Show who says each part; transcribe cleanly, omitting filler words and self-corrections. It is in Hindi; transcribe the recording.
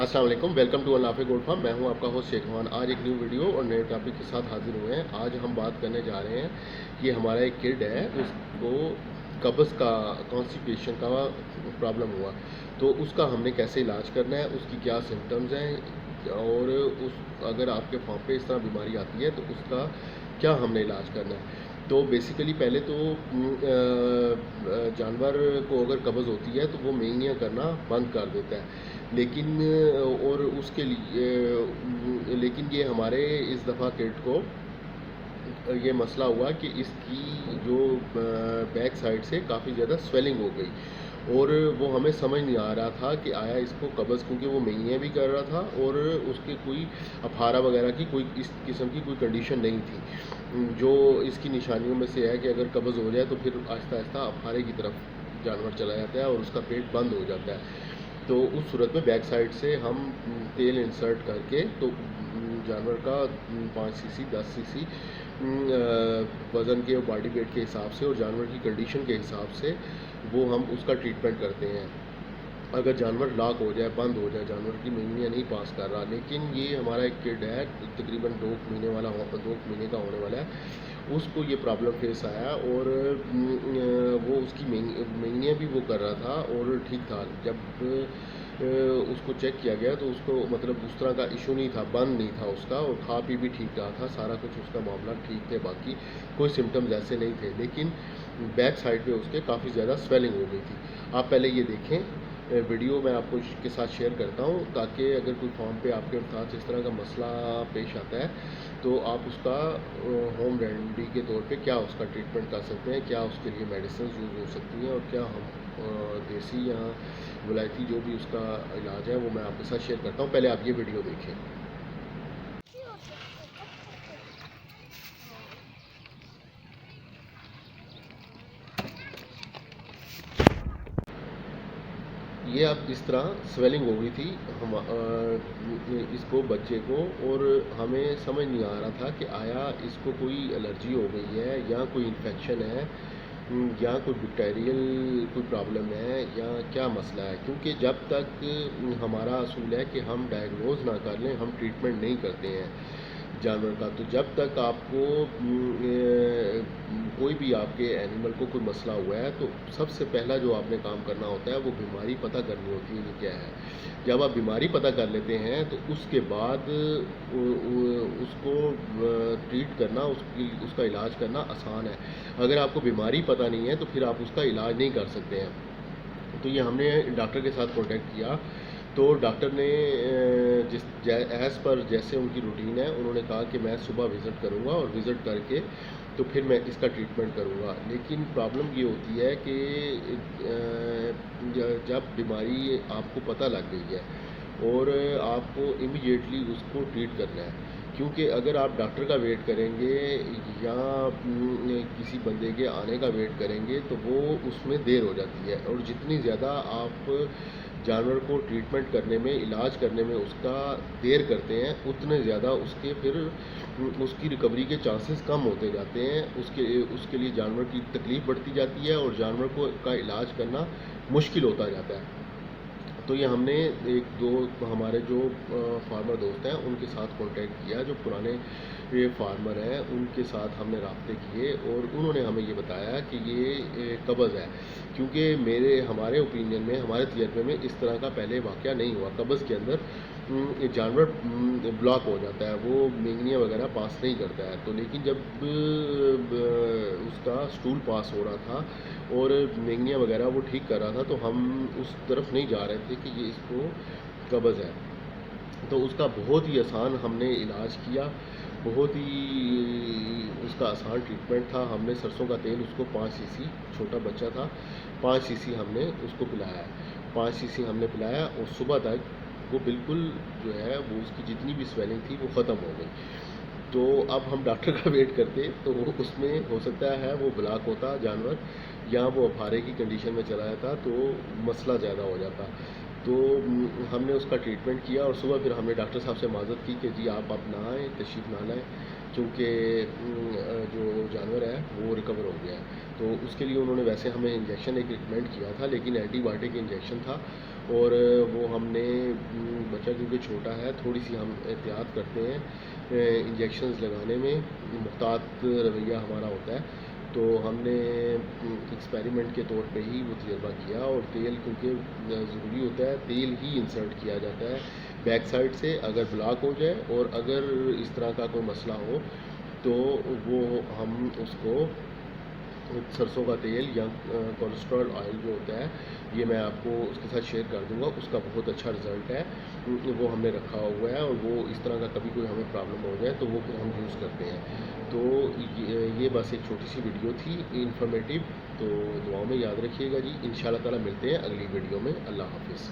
Speaker 1: अस्सलाम वालेकुम, वेलकम टू अनाफे गोल्ड फार्म। मैं हूं आपका होस्ट शेख मान। आज एक न्यू वीडियो और नए टॉपिक के साथ हाजिर हुए हैं। आज हम बात करने जा रहे हैं कि हमारा एक किड है, उसको कब्ज़ का कॉन्स्टिपेशन का प्रॉब्लम हुआ, तो उसका हमने कैसे इलाज करना है, उसकी क्या सिम्टम्स हैं और उस अगर आपके फार्म पे इस तरह बीमारी आती है तो उसका क्या हमने इलाज करना है। तो बेसिकली पहले तो जानवर को अगर कब्ज़ होती है तो वो मेंगियाँ करना बंद कर देता है, लेकिन और उसके लिए लेकिन ये हमारे इस दफ़ा किड को ये मसला हुआ कि इसकी जो बैक साइड से काफ़ी ज़्यादा स्वेलिंग हो गई और वो हमें समझ नहीं आ रहा था कि आया इसको कब्ज़, क्योंकि वो मेंगियाँ भी कर रहा था और उसके कोई अफारा वगैरह की कोई इस किस्म की कोई कंडीशन नहीं थी। जो इसकी निशानियों में से है कि अगर कब्ज़ हो जाए तो फिर आहिस्ता आहिस्ता अफारे की तरफ जानवर चला जाता है और उसका पेट बंद हो जाता है। तो उस सूरत में बैक साइड से हम तेल इंसर्ट करके तो जानवर का 5 सीसी 10 सीसी वज़न के और बॉडी वेट के हिसाब से और जानवर की कंडीशन के हिसाब से वो हम उसका ट्रीटमेंट करते हैं। अगर जानवर लॉक हो जाए, बंद हो जाए, जानवर की मेंगियाँ नहीं पास कर रहा, लेकिन ये हमारा एक किड है तकरीबन 2 महीने का होने वाला है, उसको ये प्रॉब्लम फेस आया और वो उसकी मेंगियाँ भी वो कर रहा था और ठीक था। जब उसको चेक किया गया तो उसको मतलब उस तरह का इशू नहीं था, बंद नहीं था उसका और खा पी भी ठीक रहा था, सारा कुछ उसका मामला ठीक थे, बाकी कोई सिम्टम्स ऐसे नहीं थे। लेकिन बैक साइड पे उसके काफ़ी ज़्यादा स्वेलिंग हो गई थी। आप पहले ये देखें, वीडियो मैं आपको के साथ शेयर करता हूँ, ताकि अगर कोई फॉर्म पे आपके साथ इस तरह का मसला पेश आता है तो आप उसका होम रेमेडी के तौर पे क्या उसका ट्रीटमेंट कर सकते हैं, क्या उसके लिए मेडिसिन यूज़ हो सकती हैं और क्या हम देसी या विलायती जो भी उसका इलाज है वो मैं आपके साथ शेयर करता हूँ। पहले आप ये वीडियो देखें। ये अब इस तरह स्वेलिंग हो गई थी हम इसको बच्चे को, और हमें समझ नहीं आ रहा था कि आया इसको कोई एलर्जी हो गई है या कोई इन्फेक्शन है या कोई बैक्टीरियल कोई प्रॉब्लम है या क्या मसला है, क्योंकि जब तक हमारा असूल है कि हम डायग्नोज ना कर लें, हम ट्रीटमेंट नहीं करते हैं जानवर का। तो जब तक आपको कोई भी आपके एनिमल को कोई मसला हुआ है तो सबसे पहला जो आपने काम करना होता है वो बीमारी पता करनी होती है कि क्या है। जब आप बीमारी पता कर लेते हैं तो उसके बाद उसको ट्रीट करना, उसका इलाज करना आसान है। अगर आपको बीमारी पता नहीं है तो फिर आप उसका इलाज नहीं कर सकते हैं। तो ये हमने डॉक्टर के साथ कॉन्टेक्ट किया तो डॉक्टर ने जिस एज़ पर जैसे उनकी रूटीन है उन्होंने कहा कि मैं सुबह विज़िट करूँगा और विज़िट करके तो फिर मैं इसका ट्रीटमेंट करूँगा। लेकिन प्रॉब्लम ये होती है कि जब बीमारी आपको पता लग गई है और आपको इमीडिएटली उसको ट्रीट करना है, क्योंकि अगर आप डॉक्टर का वेट करेंगे या किसी बंदे के आने का वेट करेंगे तो वो उसमें देर हो जाती है, और जितनी ज़्यादा आप जानवर को ट्रीटमेंट करने में, इलाज करने में उसका देर करते हैं उतने ज़्यादा उसके फिर उसकी रिकवरी के चांसेस कम होते जाते हैं। उसके लिए जानवर की तकलीफ़ बढ़ती जाती है और जानवर को का इलाज करना मुश्किल होता जाता है। तो ये हमने एक दो हमारे जो फार्मर दोस्त हैं उनके साथ कांटेक्ट किया, जो पुराने ये फार्मर हैं उनके साथ हमने राब्ते किए और उन्होंने हमें ये बताया कि ये कब्ज़ है, क्योंकि हमारे ओपिनियन में, हमारे तजर्बे में इस तरह का पहले वाक़या नहीं हुआ। कब्ज़ के अंदर जानवर ब्लॉक हो जाता है, वो मेंगियाँ वगैरह पास नहीं करता है। तो लेकिन जब उसका स्टूल पास हो रहा था और मेंगियाँ वगैरह वो ठीक कर रहा था तो हम उस तरफ नहीं जा रहे थे कि ये इसको कब्ज़ है। तो उसका बहुत ही आसान हमने इलाज किया, बहुत ही उसका आसान ट्रीटमेंट था। हमने सरसों का तेल उसको 5 सीसी, छोटा बच्चा था, 5 सीसी हमने उसको पिलाया, 5 सीसी हमने पिलाया और सुबह तक वो बिल्कुल जो है वो उसकी जितनी भी स्वेलिंग थी वो ख़त्म हो गई। तो अब हम डॉक्टर का वेट करते तो उसमें हो सकता है वो ब्लॉक होता जानवर या वो अफारे की कंडीशन में चला जाता तो मसला ज़्यादा हो जाता। तो हमने उसका ट्रीटमेंट किया और सुबह फिर हमने डॉक्टर साहब से माज़रत की कि जी आप अब ना आएँ, तशरीफ़ ना लाएँ, क्योंकि जो जानवर है वो रिकवर हो गया है। तो उसके लिए उन्होंने वैसे हमें इंजेक्शन एक रिकमेंड किया था, लेकिन एंटीबायोटिक इंजेक्शन था और वो हमने बच्चा क्योंकि छोटा है, थोड़ी-सी हम एहतियात करते हैं इंजेक्शंस लगाने में, मुहतात रवैया हमारा होता है। तो हमने एक्सपेरिमेंट के तौर पे ही वो तजर्बा किया और तेल क्योंकि ज़रूरी होता है, तेल ही इंसर्ट किया जाता है बैक साइड से, अगर ब्लॉक हो जाए और अगर इस तरह का कोई मसला हो तो वो हम उसको सरसों का तेल या कोलेस्ट्रॉल ऑयल जो होता है, ये मैं आपको उसके साथ शेयर कर दूंगा, उसका बहुत अच्छा रिज़ल्ट है। वो हमने रखा हुआ है और वो इस तरह का कभी कोई हमें प्रॉब्लम हो जाए तो वो फिर हम यूज़ करते हैं। तो ये बस एक छोटी सी वीडियो थी इन्फॉर्मेटिव। तो दुआओं में याद रखिएगा जी। इंशाल्लाह ताला मिलते हैं अगली वीडियो में। अल्लाह हाफिज़।